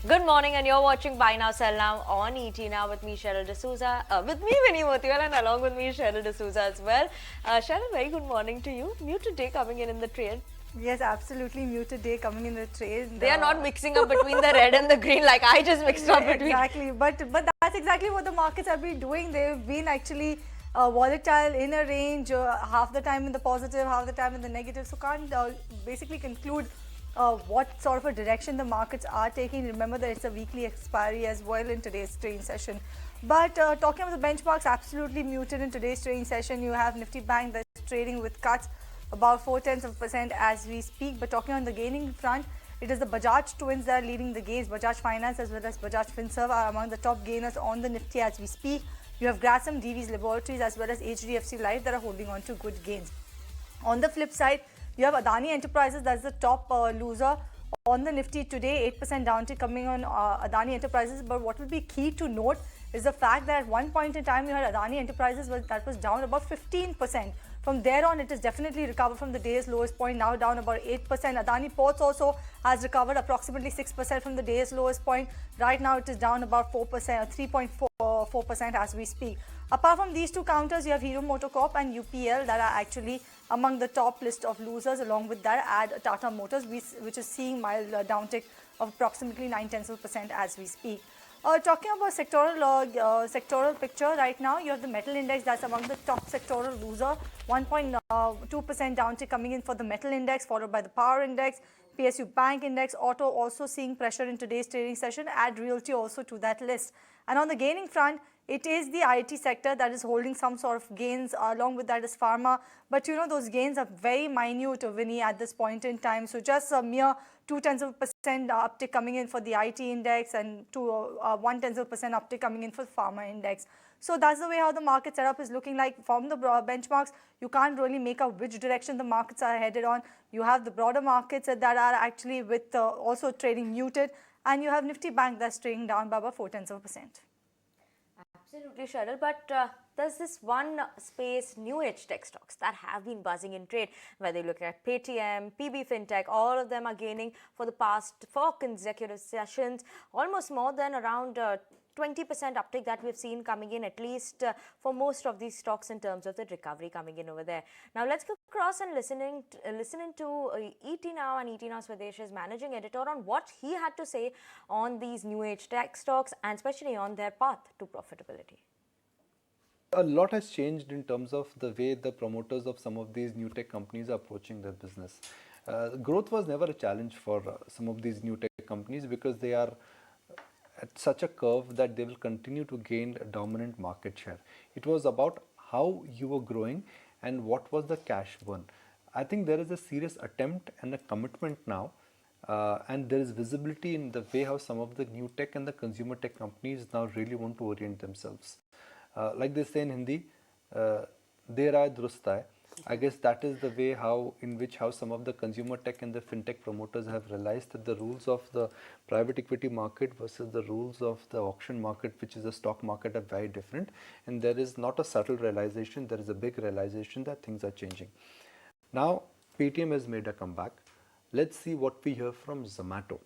Good morning, and you're watching Buy Now Sell Now on ET Now with me, Cheryl D'Souza, with me, Vinny Motiwal, and along with me, Cheryl D'Souza as well. Cheryl, very good morning to you. Muted day coming in the trade. Yes, absolutely muted day coming in the trade. They are not mixing up between the red and the green like I just mixed up between. Exactly, but that's exactly what the markets have been doing. They've been actually volatile in a range, half the time in the positive, half the time in the negative. So can't basically conclude what sort of a direction the markets are taking. Remember that it's a weekly expiry as well in today's trading session. But talking about the benchmarks, absolutely muted in today's trading session. You have Nifty Bank that's trading with cuts about 0.4% as we speak. But talking on the gaining front, it is the Bajaj twins that are leading the gains. Bajaj Finance as well as Bajaj Finserv are among the top gainers on the Nifty as we speak. You have Grasim, Divi's Laboratories as well as HDFC Life that are holding on to good gains. On the flip side, you have Adani Enterprises, that's the top loser on the Nifty today, 8% downtick coming on Adani Enterprises. But what will be key to note is the fact that at one point in time you had Adani Enterprises that was down about 15%. From there on, it has definitely recovered from the day's lowest point, now down about 8%. Adani Ports also has recovered approximately 6% from the day's lowest point. Right now, it is down about 4%, 3.4% as we speak. Apart from these two counters, you have Hero MotoCorp and UPL that are actually among the top list of losers. Along with that, add Tata Motors, which is seeing mild downtick of approximately 0.9% as we speak. Talking about sectoral picture right now, you have the metal index that's among the top sectoral loser, 1.2% downtick coming in for the metal index, followed by the power index, PSU bank index, auto also seeing pressure in today's trading session, add realty also to that list. And on the gaining front, it is the IT sector that is holding some sort of gains. Along with that is pharma. But you know, those gains are very minute, Vinny, at this point in time. So just a mere 0.2% uptick coming in for the IT index and 0.1% uptick coming in for the pharma index. So that's the way how the market setup is looking like. From the benchmarks, you can't really make out which direction the markets are headed on. You have the broader markets that are actually with also trading muted. And you have Nifty Bank that's trading down by about 0.4%. Absolutely, Cheryl. But there's this one space, new age tech stocks that have been buzzing in trade. Whether you look at Paytm, PB Fintech, all of them are gaining for the past 4 consecutive sessions, almost more than around 20% uptick that we've seen coming in, at least for most of these stocks in terms of the recovery coming in over there. Now let's go across and listening to ET Now and ET Now Swadesh's managing editor on what he had to say on these new age tech stocks and especially on their path to profitability. A lot has changed in terms of the way the promoters of some of these new tech companies are approaching their business. Growth was never a challenge for some of these new tech companies because they are at such a curve that they will continue to gain a dominant market share. It was about how you were growing and what was the cash burn. I think there is a serious attempt and a commitment now, and there is visibility in the way how some of the new tech and the consumer tech companies now really want to orient themselves. Like they say in Hindi, "Der aaye durust aaye." I guess that is the way how some of the consumer tech and the fintech promoters have realized that the rules of the private equity market versus the rules of the auction market, which is the stock market, are very different. And there is not a subtle realization, there is a big realization that things are changing. Now, Paytm has made a comeback. Let's see what we hear from Zomato.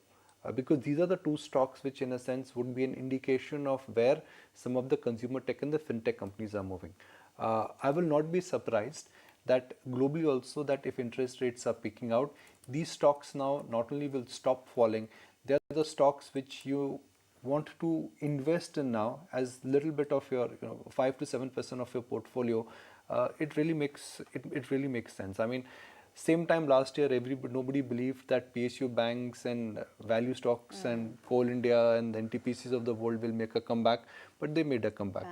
Because these are the two stocks which in a sense would be an indication of where some of the consumer tech and the fintech companies are moving. I will not be surprised that globally also that if interest rates are picking out, these stocks now not only will stop falling, they are the stocks which you want to invest in now as little bit of your 5 to 7% of your portfolio. It really makes sense. I mean, same time last year, nobody believed that PSU banks and value stocks and Coal India and the NTPCs of the world will make a comeback, but they made a comeback.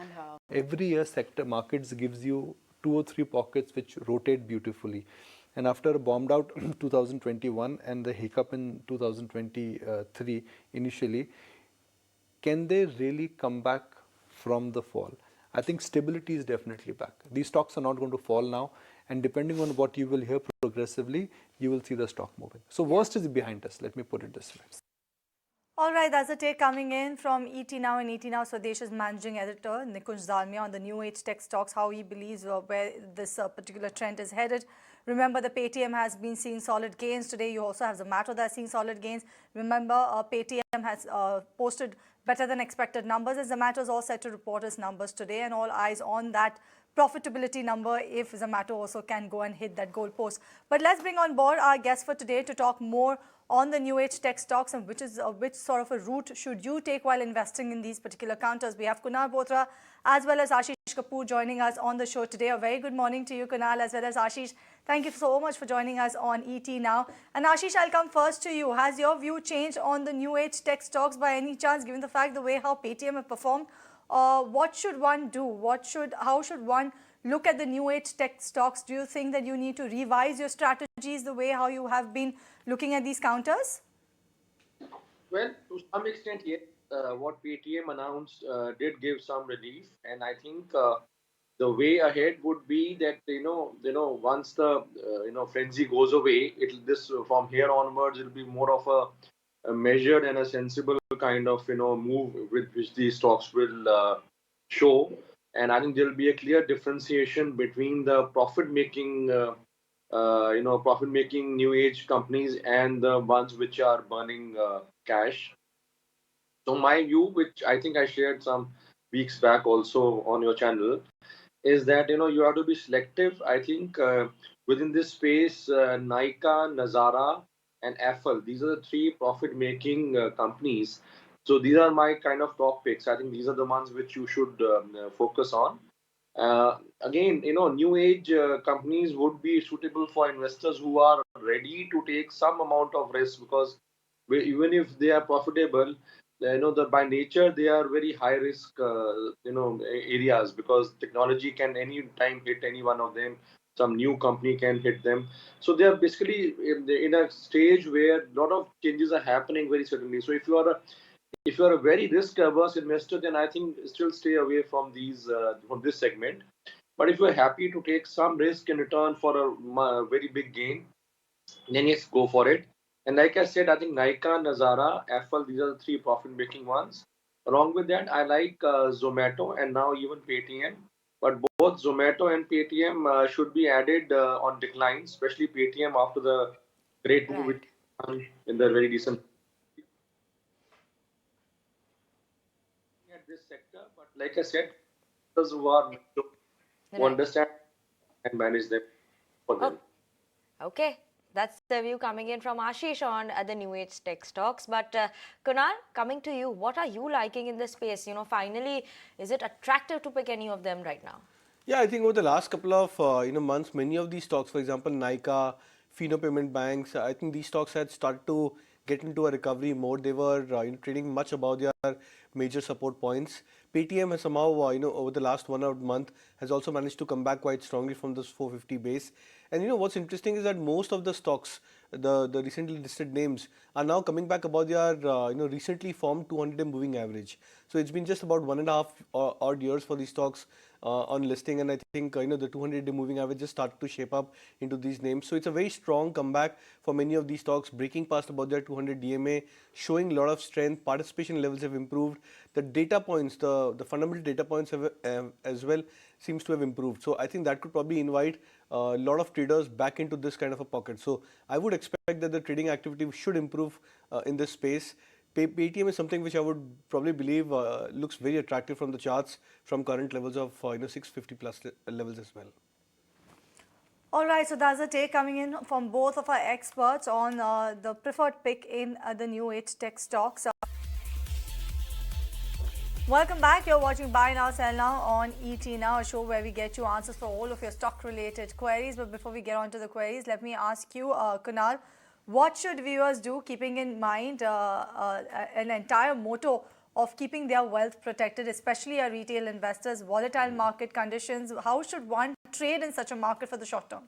Every year, sector markets gives you 2 or 3 pockets which rotate beautifully. And after a bombed out 2021 and the hiccup in 2023 initially, can they really come back from the fall? I think stability is definitely back. These stocks are not going to fall now, and depending on what you will hear progressively, you will see the stock moving. So worst is behind us, let me put it this way. All right, that's a take coming in from ET Now and ET Now Swadesh's managing editor, Nikunj Dalmia, on the new age tech stocks, how he believes where this particular trend is headed. Remember, the Paytm has been seeing solid gains today. You also have Zomato that's seeing solid gains. Remember, Paytm has posted better than expected numbers, and Zomato is all set to report its numbers today, and all eyes on that profitability number if Zomato also can go and hit that goal post. But let's bring on board our guest for today to talk more on the new age tech stocks and which sort of a route should you take while investing in these particular counters. We have Kunal Bothra as well as Ashish Kapoor joining us on the show today. A very good morning to you, Kunal, as well as Ashish. Thank you so much for joining us on ET Now. And Ashish, I'll come first to you. Has your view changed on the new age tech stocks by any chance, given the fact the way how Paytm have performed? What should one do? How should one look at the new age tech stocks? Do you think that you need to revise your strategies the way how you have been looking at these counters? Well, to some extent, yes. What Paytm announced did give some relief, and I think the way ahead would be that once the frenzy goes away, it'll this from here onwards it'll be more of a measured and a sensible kind of move with which these stocks will show, and I think there'll be a clear differentiation between the profit making new age companies and the ones which are burning cash. So my view, which I think I shared some weeks back also on your channel, is that you have to be selective. I think within this space, Nika, Nazara, and Apple, these are the three profit-making companies. So these are my kind of top picks. I think these are the ones which you should focus on. Again, new age companies would be suitable for investors who are ready to take some amount of risk, because even if they are profitable, the by nature they are very high risk areas, because technology can any time hit any one of them. Some new company can hit them, so they are basically in a stage where a lot of changes are happening very suddenly. So if you are a very risk averse investor, then I think still stay away from these from this segment. But if you are happy to take some risk in return for a very big gain, then yes, go for it. And like I said, I think Nika, Nazara, Apple, these are the three profit-making ones. Along with that, I like Zomato and now even Paytm. But both Zomato and Paytm should be added on decline, especially Paytm after the great move which Right. done in the very decent at this sector. But like I said, those who are who Right. understand and manage them for Oh, them. okay. That's the view coming in from Ashish on the new age tech stocks. But Kunal, coming to you, what are you liking in this space? Finally, is it attractive to pick any of them right now? Yeah, I think over the last couple of months, many of these stocks, for example, Nika, Fino Payment Banks, I think these stocks had started to get into a recovery mode. They were trading much above their major support points. Paytm has somehow over the last 1 odd month has also managed to come back quite strongly from this 450 base. And what's interesting is that most of the stocks, the recently listed names, are now coming back above their recently formed 200-day moving average. So it's been just about 1.5 odd years for these stocks on listing, and I think the 200-day moving average just started to shape up into these names. So it's a very strong comeback for many of these stocks, breaking past about their 200 DMA, showing a lot of strength. Participation levels have improved. The data points, the fundamental data points have as well seems to have improved. So I think that could probably invite a lot of traders back into this kind of a pocket. So I would expect that the trading activity should improve in this space. Paytm is something which I would probably believe looks very attractive from the charts from current levels of 650 plus levels as well. All right, so that's a take coming in from both of our experts on the preferred pick in the new age tech stocks. Welcome back. You're watching Buy Now, Sell Now on ET Now, a show where we get you answers for all of your stock-related queries. But before we get on to the queries, let me ask you, Kunal, what should viewers do, keeping in mind an entire motto of keeping their wealth protected, especially our retail investors, volatile market conditions? How should one trade in such a market for the short term?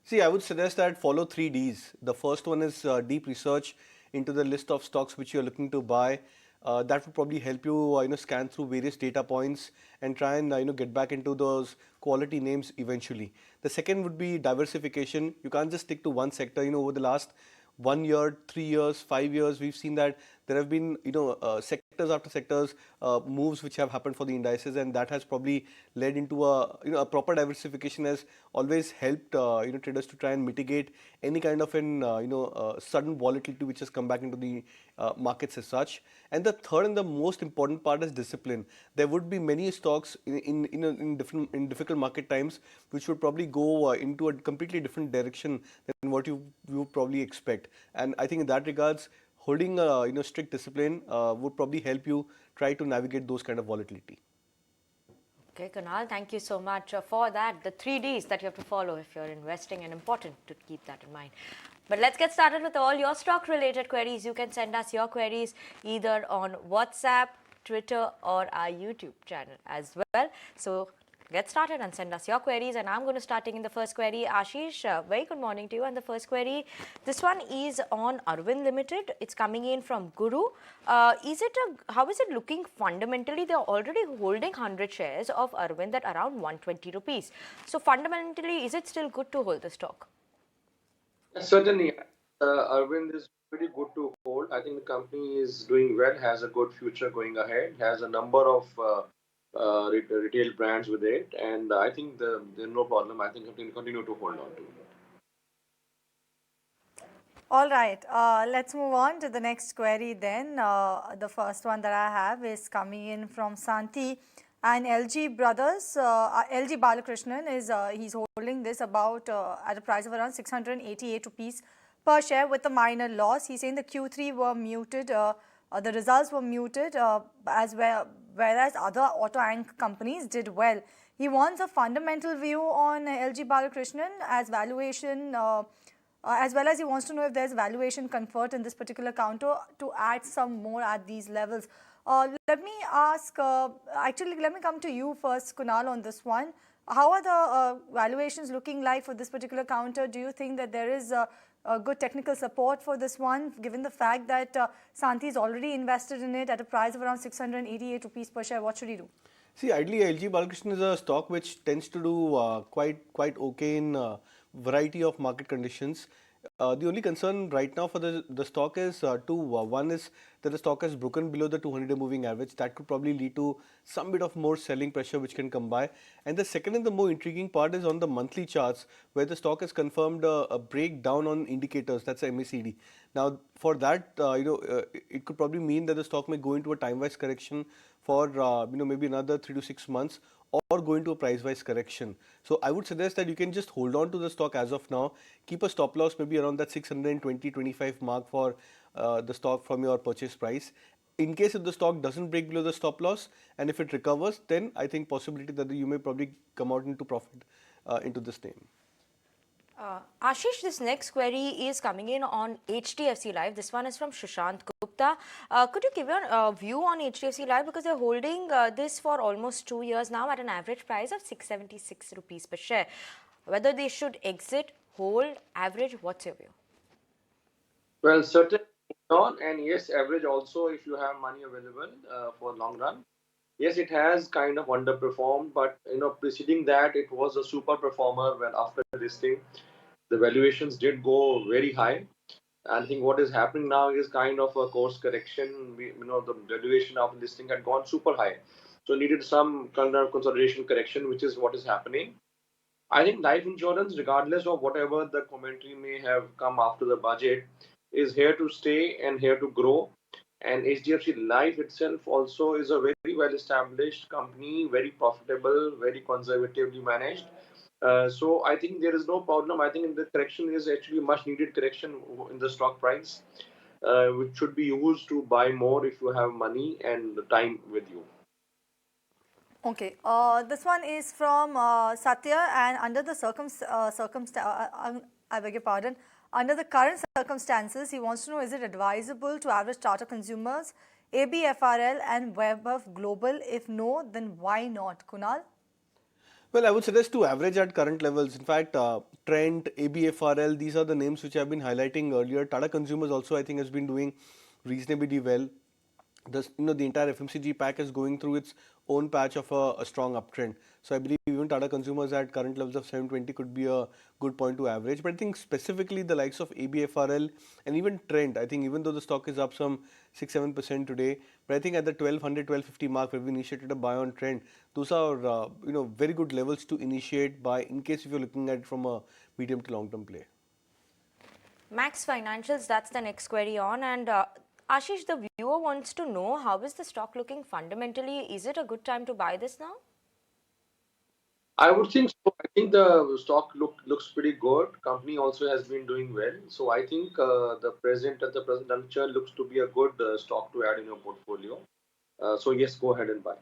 See, I would suggest that follow 3 Ds. The first one is deep research into the list of stocks which you're looking to buy. That would probably help you, scan through various data points and try and, get back into those quality names eventually. The second would be diversification. You can't just stick to one sector. Over the last 1 year, 3 years, 5 years, we've seen that there have been, sectors sectors after sectors moves which have happened for the indices, and that has probably led into a proper diversification has always helped traders to try and mitigate any kind of an sudden volatility which has come back into the markets as such. And the third and the most important part is discipline. There would be many stocks in difficult market times which would probably go into a completely different direction than what you would probably expect. And I think in that regards, holding strict discipline would probably help you try to navigate those kind of volatility. Okay, Kunal, thank you so much for that. The 3Ds that you have to follow if you're investing, and important to keep that in mind. But let's get started with all your stock related queries. You can send us your queries either on WhatsApp, Twitter, or our YouTube channel as well. So get started and send us your queries, and I'm going to start taking the first query. Ashish, very good morning to you. And the first query, this one is on Arvind Limited. It's coming in from Guru. How is it looking fundamentally? They're already holding 100 shares of Arvind at around 120 rupees. So fundamentally, is it still good to hold the stock? Certainly, Arvind is pretty good to hold. I think the company is doing well, has a good future going ahead, has a number of retail brands with it, and I think there's no problem. I think you can continue to hold on to it. All right, let's move on to the next query then. The first one that I have is coming in from Santi and LG Brothers. LG Balakrishnan is he's holding this about at a price of around 688 rupees per share with a minor loss. He's saying the Q3 were muted, the results were muted as well, whereas other auto anchor companies did well. He wants a fundamental view on LG Balakrishnan as valuation. As well as he wants to know if there's valuation comfort in this particular counter to add some more at these levels. Let me ask, actually, let me come to you first, Kunal, on this one. How are the valuations looking like for this particular counter? Do you think that there is a good technical support for this one, given the fact that Santi is already invested in it at a price of around 688 rupees per share? What should he do? See, ideally, LG Balakrishnan is a stock which tends to do quite okay in variety of market conditions. The only concern right now for the stock is two. One is that the stock has broken below the 200-day moving average. That could probably lead to some bit of more selling pressure which can come by. And the second and the more intriguing part is on the monthly charts, where the stock has confirmed a breakdown on indicators. That's a MACD. Now, for that, it could probably mean that the stock may go into a time-wise correction for maybe another 3 to 6 months, or go into a price-wise correction. So I would suggest that you can just hold on to the stock as of now. Keep a stop loss maybe around that 620-25 mark for the stock from your purchase price. In case if the stock doesn't break below the stop loss, and if it recovers, then I think possibility that you may probably come out into profit into this name. Ashish, this next query is coming in on HDFC Live. This one is from Shushant Gupta. Could you give your view on HDFC Live, because they're holding this for almost 2 years now at an average price of 676 rupees per share. Whether they should exit, hold, average, what's your view? Well, certainly on, and yes, average also if you have money available for long run. Yes, it has kind of underperformed, but preceding that, it was a super performer. When after listing, the valuations did go very high. I think what is happening now is kind of a course correction. The valuation of listing had gone super high, so needed some kind of consolidation correction, which is what is happening. I think life insurance, regardless of whatever the commentary may have come after the budget, is here to stay and here to grow. And HDFC Life itself also is a very well established company, very profitable, very conservatively managed. So I think there is no problem. I think the correction is actually much needed correction in the stock price, which should be used to buy more if you have money and the time with you. Okay, this one is from Satya, and under the I beg your pardon, under the current circumstances, he wants to know, is it advisable to average Tata Consumers, ABFRL and WebOf Global? If no, then why not? Kunal? Well, I would suggest to average at current levels. In fact, Trent, ABFRL, these are the names which I have been highlighting earlier. Tata Consumers also, I think, has been doing reasonably well. the entire FMCG pack is going through its own patch of a strong uptrend. So I believe even Tata Consumers at current levels of 720 could be a good point to average. But I think specifically the likes of ABFRL and even Trent, I think even though the stock is up some 6-7% today, but I think at the 1200, 1250 mark where we initiated a buy on Trend, those are very good levels to initiate buy in case if you're looking at it from a medium to long term play. Max Financials, that's the next query on. And Ashish, the viewer wants to know, how is the stock looking fundamentally? Is it a good time to buy this now? I would think so. I think the stock looks pretty good. Company also has been doing well. So I think at the present juncture looks to be a good stock to add in your portfolio. So yes, go ahead and buy.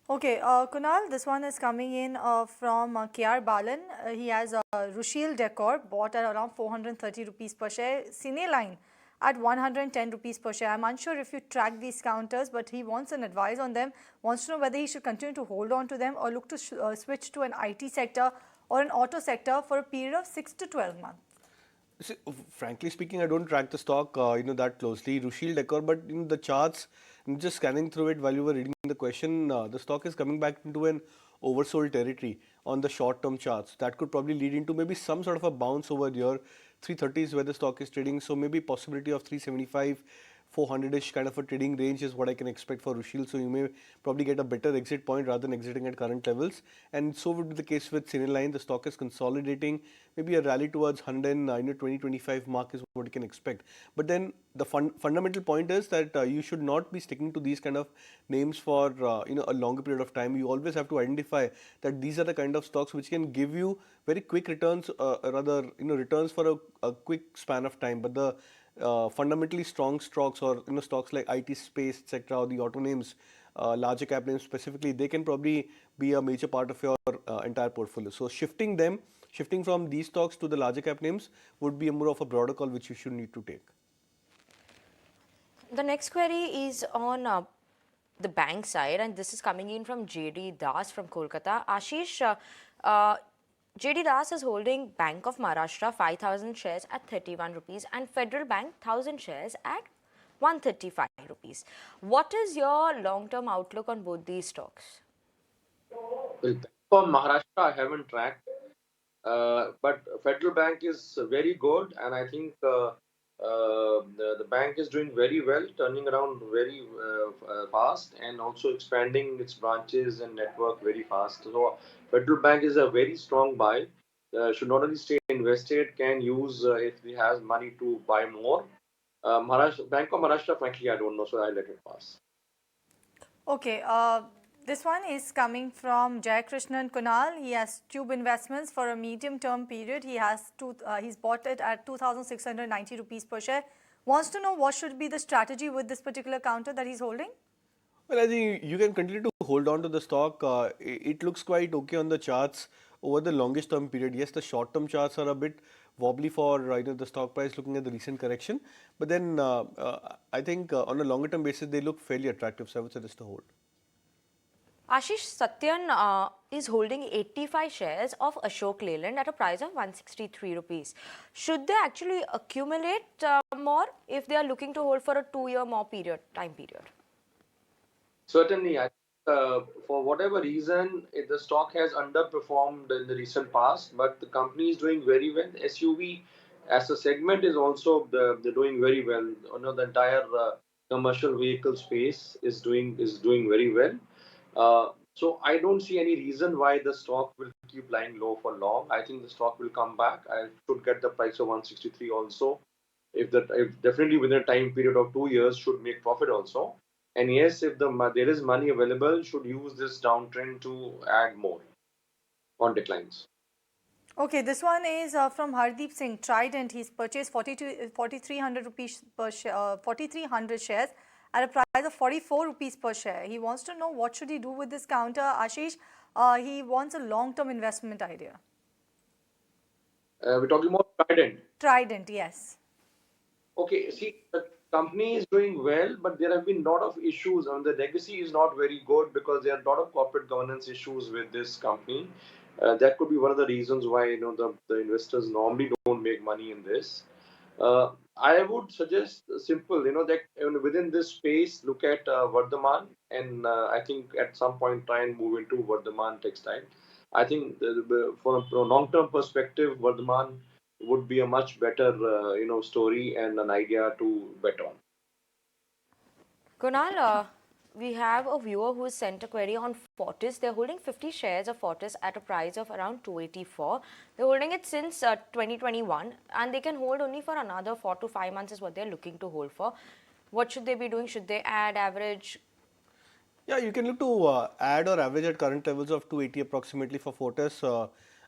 Okay, Kunal, this one is coming in from KR Balan. He has Rushil Decor bought at around 430 rupees per share. Cineline at 110 rupees per share. I'm unsure if you track these counters, but he wants an advice on them. Wants to know whether he should continue to hold on to them or look to switch to an IT sector or an auto sector for a period of 6 to 12 months. See, frankly speaking, I don't track the stock, that closely. Rushil Decor, but in the charts, just scanning through it while you were reading the question, the stock is coming back into an oversold territory on the short-term charts. That could probably lead into maybe some sort of a bounce over here. 330 is where the stock is trading, so maybe possibility of 375. 400-ish kind of a trading range is what I can expect for Rushil. So you may probably get a better exit point rather than exiting at current levels. And so would be the case with Cineline. The stock is consolidating. Maybe a rally towards 120-25 mark is what you can expect. But then the fundamental point is that you should not be sticking to these kind of names for a longer period of time. You always have to identify that these are the kind of stocks which can give you very quick returns, returns for a quick span of time. But the fundamentally strong stocks or stocks like IT space, etc., or the auto names, larger cap names specifically, they can probably be a major part of your entire portfolio. So shifting from these stocks to the larger cap names would be a more of a broader call which you should need to take. The next query is on the bank side, and this is coming in from JD Das from Kolkata. Ashish, JD Das is holding Bank of Maharashtra 5,000 shares at 31 rupees and Federal Bank 1,000 shares at 135 rupees. What is your long-term outlook on both these stocks? Well, for Maharashtra, I haven't tracked, but Federal Bank is very good, and I think the bank is doing very well, turning around very fast, and also expanding its branches and network very fast. So Federal Bank is a very strong buy. Should not only stay invested, can use if he has money to buy more. Bank of Maharashtra, frankly, I don't know, so I let it pass. Okay, this one is coming from Jayakrishnan Kunal. He has Tube Investments for a medium-term period. He's bought it at 2,690 rupees per share. Wants to know what should be the strategy with this particular counter that he's holding. Well, I think you can continue to hold on to the stock. It looks quite okay on the charts over the longest term period. Yes, the short term charts are a bit wobbly for the stock price looking at the recent correction. But then I think on a longer term basis, they look fairly attractive. So I would suggest to hold. Ashish, Satyan is holding 85 shares of Ashok Leyland at a price of 163 rupees. Should they actually accumulate more if they are looking to hold for a 2-year more time period? Certainly, I think for whatever reason, the stock has underperformed in the recent past, but the company is doing very well. SUV as a segment is also doing very well. The entire commercial vehicle space is doing very well. So I don't see any reason why the stock will keep lying low for long. I think the stock will come back. I should get the price of 163 also. If definitely within a time period of 2 years should make profit also. And yes, if there is money available, should use this downtrend to add more on declines. Okay, this one is from Hardeep Singh Trident. He's purchased 4,300 rupees per share, 4,300 shares at a price of 44 rupees per share. He wants to know what should he do with this counter, Ashish. He wants a long-term investment idea. We're talking about Trident. Trident, yes. Okay, see, the company is doing well, but there have been a lot of issues. And the legacy is not very good because there are a lot of corporate governance issues with this company. That could be one of the reasons why the investors normally don't make money in this. I would suggest simple, that within this space, look at Vardhaman, and I think at some point try and move into Vardhaman textile. I think from a long-term perspective, Vardhaman would be a much better, story and an idea to bet on. Kunal, we have a viewer who has sent a query on Fortis. They're holding 50 shares of Fortis at a price of around 284. They're holding it since 2021, and they can hold only for another 4 to 5 months is what they're looking to hold for. What should they be doing? Should they add, average? Yeah, you can look to add or average at current levels of 280 approximately for Fortis.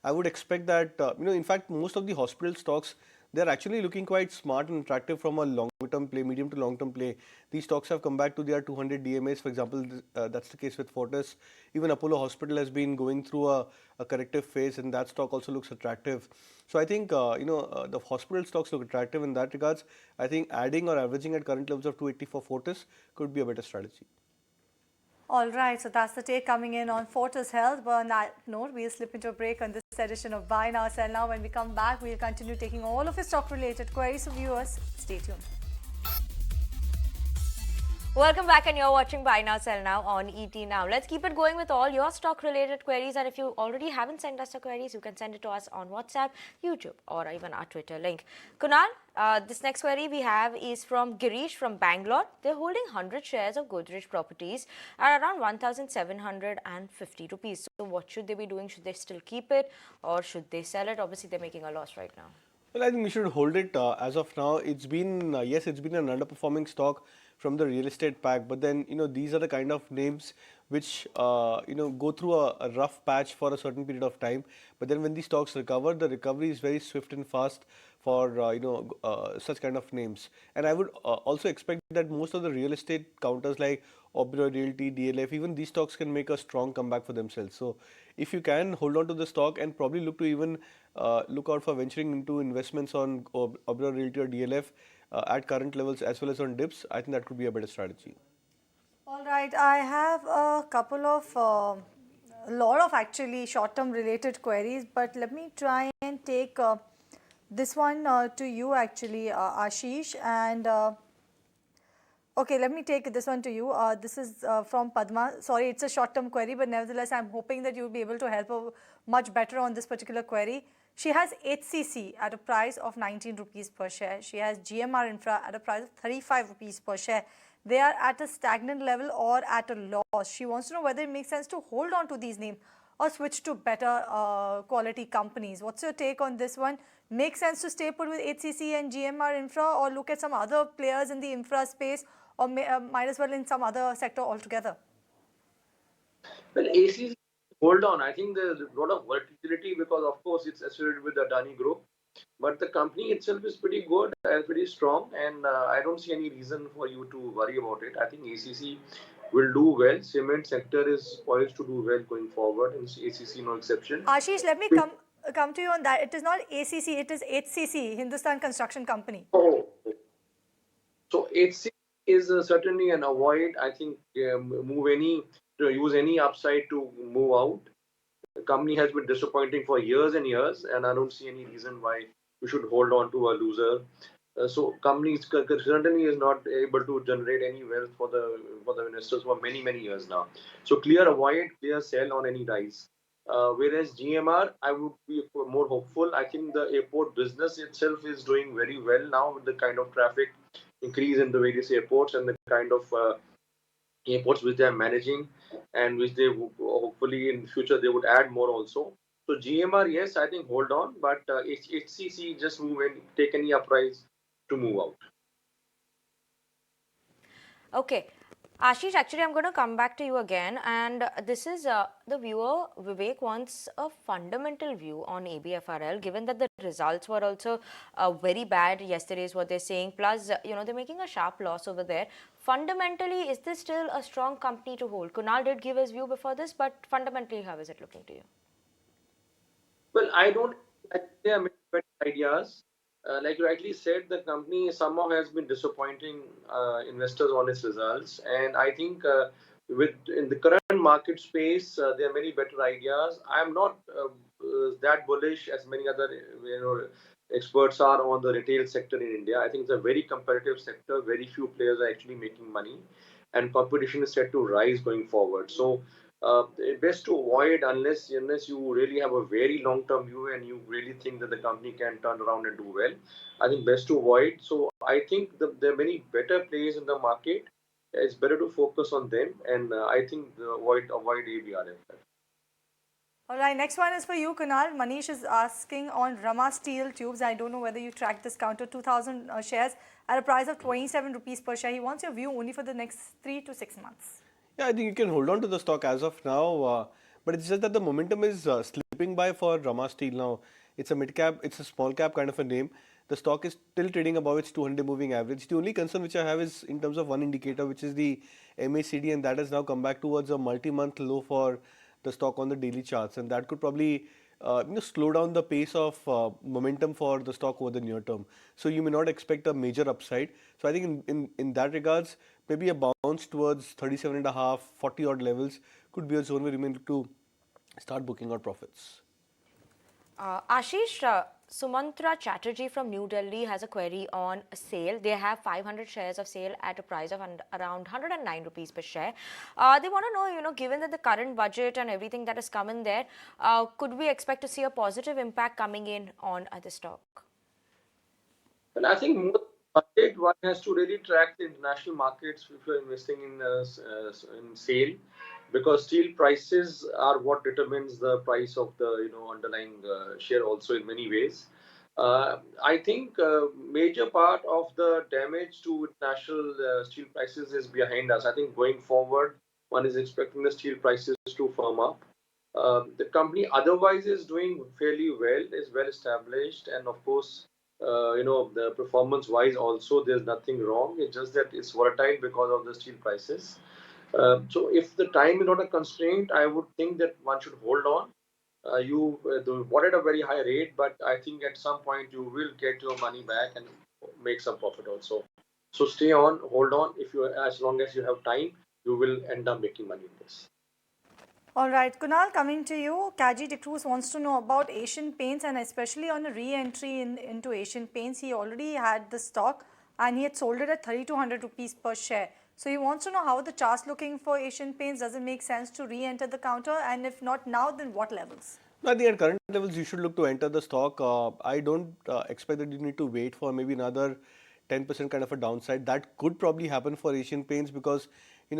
I would expect that, in fact, most of the hospital stocks, they're actually looking quite smart and attractive from a longer term play, medium to long term play. These stocks have come back to their 200 DMAs, for example, that's the case with Fortis. Even Apollo Hospital has been going through a corrective phase, and that stock also looks attractive. So I think, the hospital stocks look attractive in that regards. I think adding or averaging at current levels of 280 for Fortis could be a better strategy. All right, so that's the take coming in on Fortis Health. But on that note, we'll slip into a break on this edition of Buy Now, Sell Now. When we come back, we'll continue taking all of your stock-related queries. So viewers, stay tuned. Welcome back, and you're watching Buy Now Sell Now on ET Now. Let's keep it going with all your stock related queries, and if you already haven't sent us your queries, you can send it to us on WhatsApp, YouTube, or even our Twitter link. Kunal, this next query we have is from Girish from Bangalore. They're holding 100 shares of Godrej Properties at around 1,750 rupees. So what should they be doing? Should they still keep it or should they sell it? Obviously, they're making a loss right now. Well, I think we should hold it as of now. It's been, yes, it's been an underperforming stock from the real estate pack, but then, these are the kind of names which, go through a rough patch for a certain period of time. But then when these stocks recover, the recovery is very swift and fast for, such kind of names. And I would also expect that most of the real estate counters like Oberoi Realty, DLF, even these stocks can make a strong comeback for themselves. So if you can hold on to the stock and probably look to even look out for venturing into investments on Oberoi Realty or DLF at current levels as well as on dips, I think that could be a better strategy. All right, I have a couple of, a lot of actually short-term related queries, but let me try and take this one to you actually, Ashish, and okay, let me take this one to you. This is from Padma. Sorry, it's a short-term query, but nevertheless, I'm hoping that you'll be able to help her much better on this particular query. She has HCC at a price of 19 rupees per share. She has GMR Infra at a price of 35 rupees per share. They are at a stagnant level or at a loss. She wants to know whether it makes sense to hold on to these names or switch to better quality companies. What's your take on this one? Makes sense to stay put with HCC and GMR Infra, or look at some other players in the infra space, or might as well in some other sector altogether? Well, ACC, hold on. I think there's a lot of volatility because, of course, it's associated with the Adani Group. But the company itself is pretty good and pretty strong, and I don't see any reason for you to worry about it. I think ACC will do well. Cement sector is poised to do well going forward, and ACC no exception. Ashish, let me come to you on that. It is not ACC, it is HCC, Hindustan Construction Company. Oh, so HCC is certainly an avoid. I think use any upside to move out. The company has been disappointing for years and years, and I don't see any reason why we should hold on to a loser. So company certainly is not able to generate any wealth for the investors for many years now. So clear avoid, clear sell on any rise. Whereas GMR, I would be more hopeful. I think the airport business itself is doing very well now with the kind of traffic increase in the various airports and the kind of airports which they are managing, and which they hopefully in future they would add more also. So GMR, yes, I think hold on, but HCC just move in, take any uprise to move out. Okay. Ashish, actually, I'm going to come back to you again. And this is the viewer, Vivek, wants a fundamental view on ABFRL, given that the results were also very bad yesterday, is what they're saying. Plus, they're making a sharp loss over there. Fundamentally, is this still a strong company to hold? Kunal did give his view before this, but fundamentally, how is it looking to you? Well, I think there are many better ideas. Like you rightly said, the company somehow has been disappointing investors on its results, and I think with in the current market space, there are many better ideas. I am not that bullish as many other experts are on the retail sector in India. I think it's a very competitive sector. Very few players are actually making money, and competition is set to rise going forward. So, best to avoid unless you really have a very long term view and you really think that the company can turn around and do well. I think best to avoid. So, I think there are many better players in the market. It's better to focus on them, and I think avoid ABRF. All right, next one is for you, Kunal. Manish is asking on Rama Steel Tubes. I don't know whether you tracked this counter, 2,000 shares at a price of 27 rupees per share. He wants your view only for the next 3 to 6 months. Yeah, I think you can hold on to the stock as of now, but it's just that the momentum is slipping by for Rama Steel now. It's a mid cap, it's a small cap kind of a name. The stock is still trading above its 200 moving average. The only concern which I have is in terms of one indicator, which is the MACD, and that has now come back towards a multi-month low for the stock on the daily charts, and that could probably slow down the pace of momentum for the stock over the near term. So you may not expect a major upside. So I think in that regards, maybe a bounce towards 37 and a half, 40 odd levels could be a zone where you may look to start booking out profits. Ashish, Sumantra Chatterjee from New Delhi has a query on sale. They have 500 shares of sale at a price of around 109 rupees per share. They want to know, given that the current budget and everything that has come in there, could we expect to see a positive impact coming in on the stock? And I think more budget, one has to really track the international markets if you're investing in sale, because steel prices are what determines the price of the underlying share also in many ways. I think major part of the damage to international steel prices is behind us. I think going forward, one is expecting the steel prices to firm up. The company otherwise is doing fairly well, is well established, and of course, the performance wise also there's nothing wrong. It's just that it's volatile because of the steel prices. So if the time is not a constraint, I would think that one should hold on. You bought at a very high rate, but I think at some point you will get your money back and make some profit also. So stay on, hold on. If you, as long as you have time, you will end up making money in this. All right, Kunal, coming to you. Kaji De Cruz wants to know about Asian Paints and especially on a re-entry into Asian Paints. He already had the stock and he had sold it at 3,200 rupees per share. So he wants to know how the chart's looking for Asian Paints. Does it make sense to re-enter the counter? And if not now, then what levels? No, I think at current levels, you should look to enter the stock. I don't expect that you need to wait for maybe another 10% kind of a downside. That could probably happen for Asian Paints because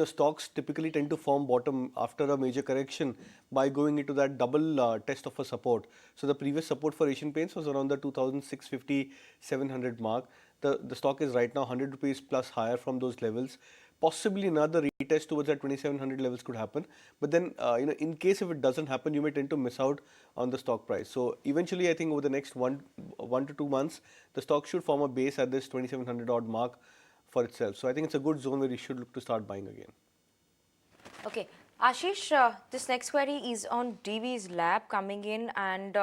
stocks typically tend to form bottom after a major correction by going into that double test of a support. So the previous support for Asian Paints was around the 2,650, 700 mark. The stock is right now 100 rupees plus higher from those levels. Possibly another retest towards that 2,700 levels could happen, but then in case if it doesn't happen, you may tend to miss out on the stock price. So eventually, I think over the next one to 2 months, the stock should form a base at this 2,700 odd mark for itself. So I think it's a good zone where you should look to start buying again. Okay, Ashish, this next query is on DV's lab coming in, and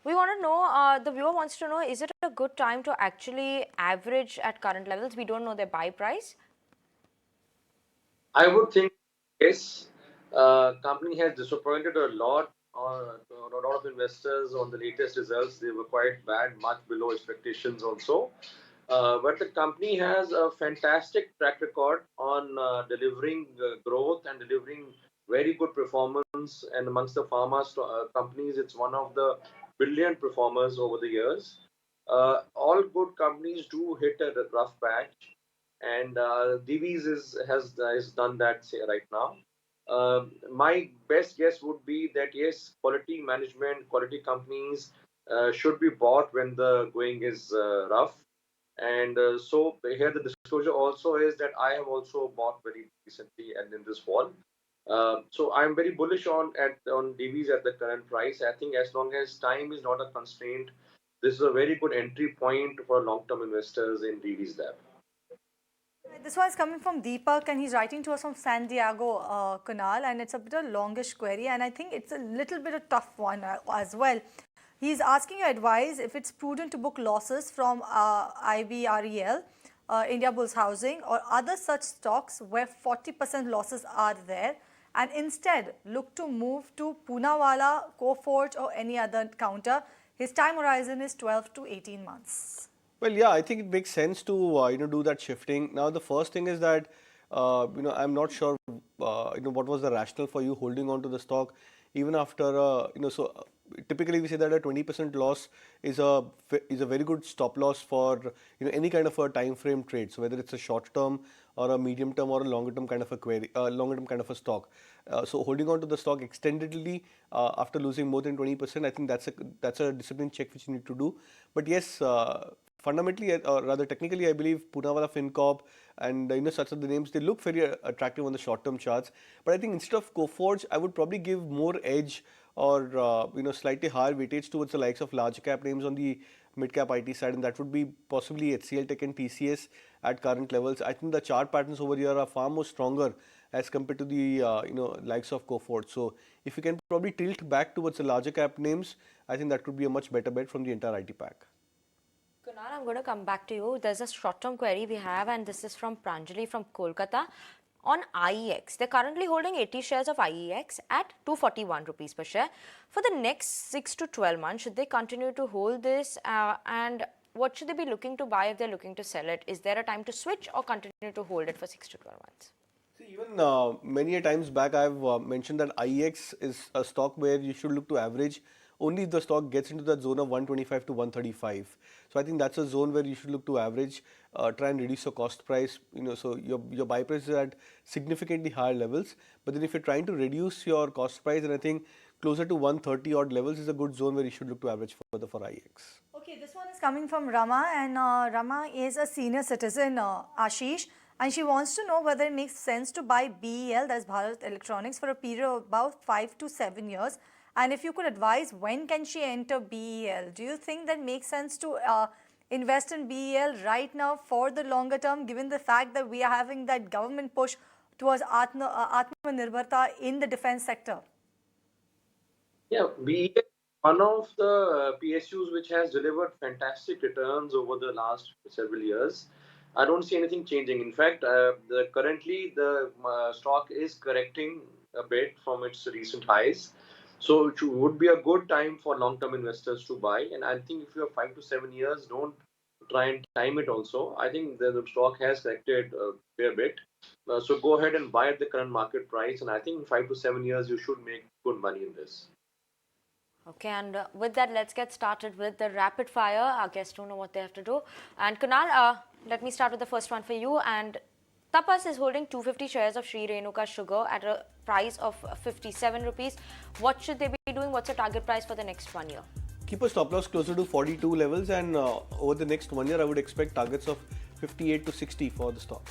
we want to know, the viewer wants to know, is it a good time to actually average at current levels? We don't know their buy price. I would think yes. Company has disappointed a lot of investors on the latest results. They were quite bad, much below expectations also. But the company has a fantastic track record on delivering growth and delivering very good performance. And amongst the pharma companies, it's one of the brilliant performers over the years. All good companies do hit a rough patch, and Divi's has done that right now. My best guess would be that yes, quality management, quality companies should be bought when the going is rough. And so here the disclosure also is that I have also bought very recently and in this fall. So I'm very bullish on DVs at the current price. I think as long as time is not a constraint, this is a very good entry point for long-term investors in DV's lab. This one is coming from Deepak and he's writing to us from San Diego, Kunal, and it's a bit of a longish query and I think it's a little bit a tough one as well. He's asking your advice if it's prudent to book losses from IBREL, India Bulls Housing or other such stocks where 40% losses are there and instead look to move to Poonawalla, Coforge or any other counter His time horizon is 12 to 18 months. Well, yeah, I think it makes sense to do that shifting. Now, the first thing is that I'm not sure what was the rationale for you holding on to the stock even after typically we say that a 20% loss is a very good stop loss for any kind of a time frame trade. So whether it's a short term or a medium term or a longer term kind of a longer term kind of a stock. So holding on to the stock extendedly after losing more than 20%, I think that's a discipline check which you need to do. But yes. Fundamentally, or rather technically, I believe Poonawalla FinCorp and such are the names. They look very attractive on the short-term charts. But I think instead of Coforge, I would probably give more edge or slightly higher weightage towards the likes of large cap names on the mid-cap IT side, and that would be possibly HCL Tech and TCS at current levels. I think the chart patterns over here are far more stronger as compared to the likes of Coforge. So if you can probably tilt back towards the larger cap names, I think that could be a much better bet from the entire IT pack. Kunal, I'm going to come back to you. There's a short-term query we have, and this is from Pranjali from Kolkata. On IEX, they're currently holding 80 shares of IEX at 241 rupees per share. For the next 6 to 12 months, should they continue to hold this? And what should they be looking to buy if they're looking to sell it? Is there a time to switch or continue to hold it for 6 to 12 months? See, even many a times back, I've mentioned that IEX is a stock where you should look to average only if the stock gets into that zone of 125 to 135. So I think that's a zone where you should look to average, try and reduce your cost price. So your buy price is at significantly higher levels. But then if you're trying to reduce your cost price, then I think closer to 130 odd levels is a good zone where you should look to average further for IEX. Okay, this one is coming from Rama, and Rama is a senior citizen, Ashish, and she wants to know whether it makes sense to buy BEL, that's Bharat Electronics, for a period of about 5 to 7 years. And if you could advise, when can she enter BEL? Do you think that makes sense to invest in BEL right now for the longer term, given the fact that we are having that government push towards Atmanirbharta in the defense sector? Yeah, BEL is one of the PSUs which has delivered fantastic returns over the last several years. I don't see anything changing. In fact, currently the stock is correcting a bit from its recent highs. So it would be a good time for long-term investors to buy. And I think if you have 5 to 7 years, don't try and time it also. I think the stock has corrected a fair bit. So go ahead and buy at the current market price. And I think in 5 to 7 years, you should make good money in this. Okay, and with that, let's get started with the rapid fire. Our guests don't know what they have to do. And Kunal, let me start with the first one for you. And Tapas is holding 250 shares of Sri Renuka Sugar at a price of 57 rupees. What should they be doing? What's the target price for the next 1 year? Keep a stop loss closer to 42 levels, and over the next 1 year, I would expect targets of 58 to 60 for the stock.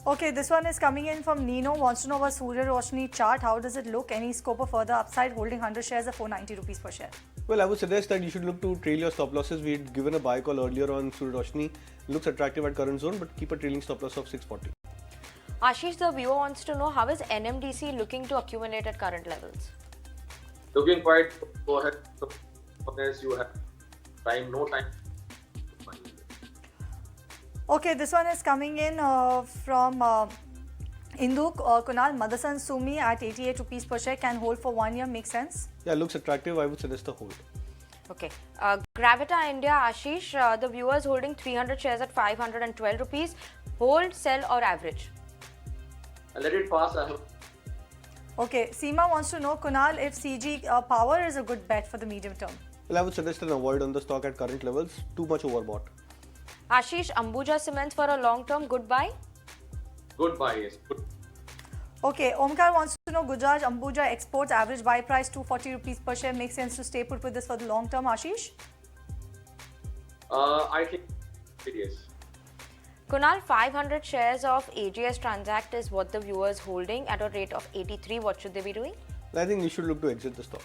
Okay, this one is coming in from Nino, wants to know about Surya Roshni chart. How does it look? Any scope of further upside, holding 100 shares at 490 rupees per share? Well, I would suggest that you should look to trail your stop losses. We had given a buy call earlier on Surya Roshni. Looks attractive at current zone, but keep a trailing stop loss of 640. Ashish, the viewer wants to know, how is NMDC looking to accumulate at current levels? Looking quite, go ahead. As you have time, no time. Okay, this one is coming in from Induk. Kunal, Motherson Sumi at 88 rupees per share can hold for 1 year. Makes sense? Yeah, looks attractive. I would suggest a hold. Okay. Gravita India, Ashish, the viewer is holding 300 shares at 512 rupees. Hold, sell or average? Let it pass. Okay, Seema wants to know, Kunal, if CG Power is a good bet for the medium term. Well, I would suggest an avoid on the stock at current levels. Too much overbought. Ashish, Ambuja Cements for a long term, good buy? Good buy, yes. Good. Okay, Omkar wants to know, Gujarat Ambuja exports average buy price 240 rupees per share. Makes sense to stay put with this for the long term, Ashish? I think it is. Kunal, 500 shares of AGS Transact is what the viewer is holding at a rate of 83. What should they be doing? I think you should look to exit the stock.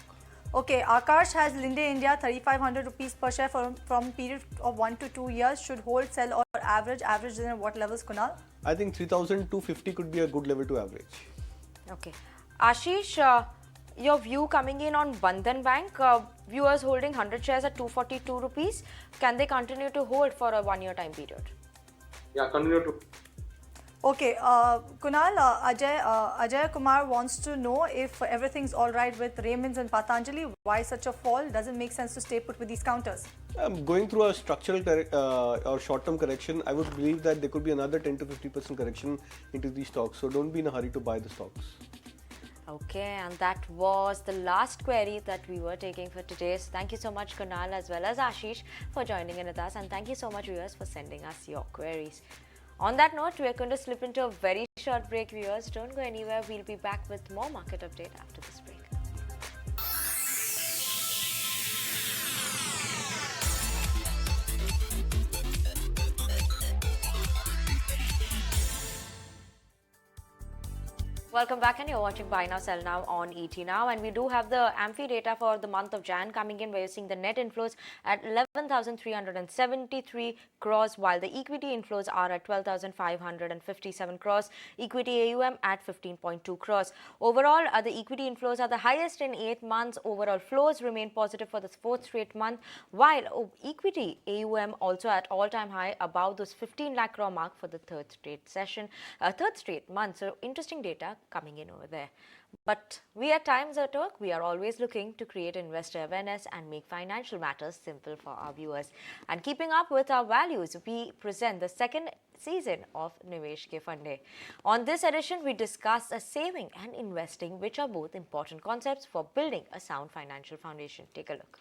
Okay, Akash has Linde India 3,500 rupees per share from a period of 1 to 2 years. Should hold, sell or average? Average then at what levels, Kunal? I think 3,250 could be a good level to average. Okay. Ashish, your view coming in on Bandhan Bank, viewers holding 100 shares at 242 rupees. Can they continue to hold for a 1 year time period? Yeah, continue to. Okay, Kunal, Ajay Kumar wants to know if everything's all right with Raymond's and Patanjali. Why such a fall? Doesn't make sense to stay put with these counters. Going through a structural or short-term correction, I would believe that there could be another 10 to 50% correction into these stocks. So don't be in a hurry to buy the stocks. Okay, and that was the last query that we were taking for today. So thank you so much, Kunal, as well as Ashish, for joining in with us. And thank you so much, viewers, for sending us your queries. On that note, we are going to slip into a very short break, viewers. Don't go anywhere. We'll be back with more market update after this break. Welcome back, and you're watching Buy Now Sell Now on ET Now, and we do have the AMFI data for the month of Jan coming in, where you're seeing the net inflows at 11,373 crores, while the equity inflows are at 12,557 crores, equity AUM at 15.2 crores. Overall, the equity inflows are the highest in 8 months. Overall flows remain positive for the 4th straight month, while equity AUM also at all-time high, above those 15 lakh crore mark for the third straight month. So interesting data coming in over there. But we at Times at Work, we are always looking to create investor awareness and make financial matters simple for our viewers. And keeping up with our values, we present the second season of Nivesh Ke Fande. On this edition, we discuss saving and investing, which are both important concepts for building a sound financial foundation. Take a look.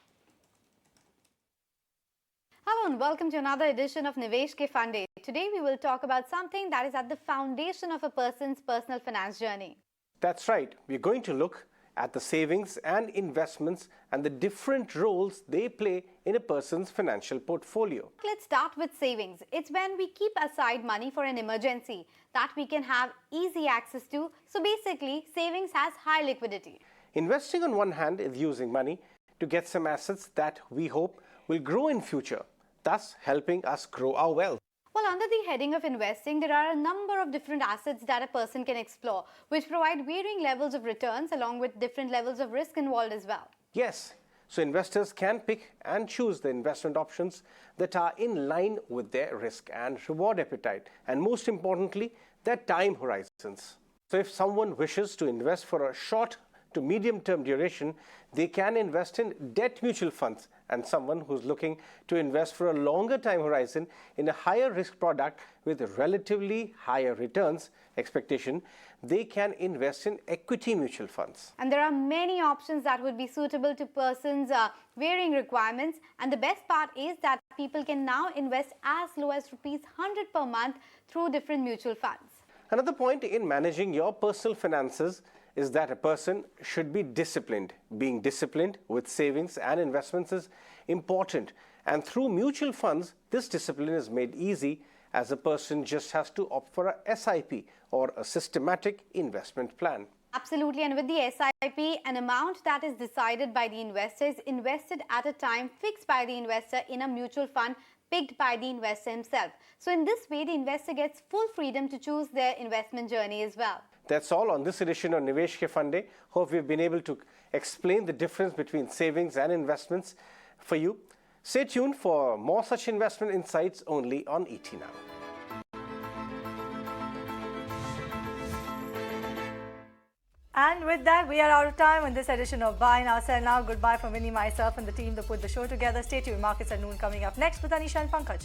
Hello and welcome to another edition of Nivesh Ke Fande. Today we will talk about something that is at the foundation of a person's personal finance journey. That's right. We're going to look at the savings and investments and the different roles they play in a person's financial portfolio. Let's start with savings. It's when we keep aside money for an emergency that we can have easy access to. So basically, savings has high liquidity. Investing on one hand is using money to get some assets that we hope will grow in future, thus helping us grow our wealth. Well, under the heading of investing, there are a number of different assets that a person can explore, which provide varying levels of returns along with different levels of risk involved as well. Yes, so investors can pick and choose the investment options that are in line with their risk and reward appetite, and most importantly, their time horizons. So if someone wishes to invest for a short to medium term duration, they can invest in debt mutual funds, and someone who's looking to invest for a longer time horizon in a higher risk product with relatively higher returns expectation, they can invest in equity mutual funds. And there are many options that would be suitable to persons' varying requirements, and the best part is that people can now invest as low as rupees 100 per month through different mutual funds. Another point in managing your personal finances is that a person should be disciplined. Being disciplined with savings and investments is important, and through mutual funds, this discipline is made easy, as a person just has to opt for a SIP or a systematic investment plan. Absolutely, and with the SIP, an amount that is decided by the investor is invested at a time fixed by the investor in a mutual fund picked by the investor himself. So in this way, the investor gets full freedom to choose their investment journey as well. That's all on this edition of Nivesh Ke Fande. Hope we've been able to explain the difference between savings and investments for you. Stay tuned for more such investment insights only on ET Now. And with that, we are out of time on this edition of Buy Now, Sell Now. Goodbye from Winnie, myself, and the team that put the show together. Stay tuned. Markets at noon coming up next with Anisha and Pankaj.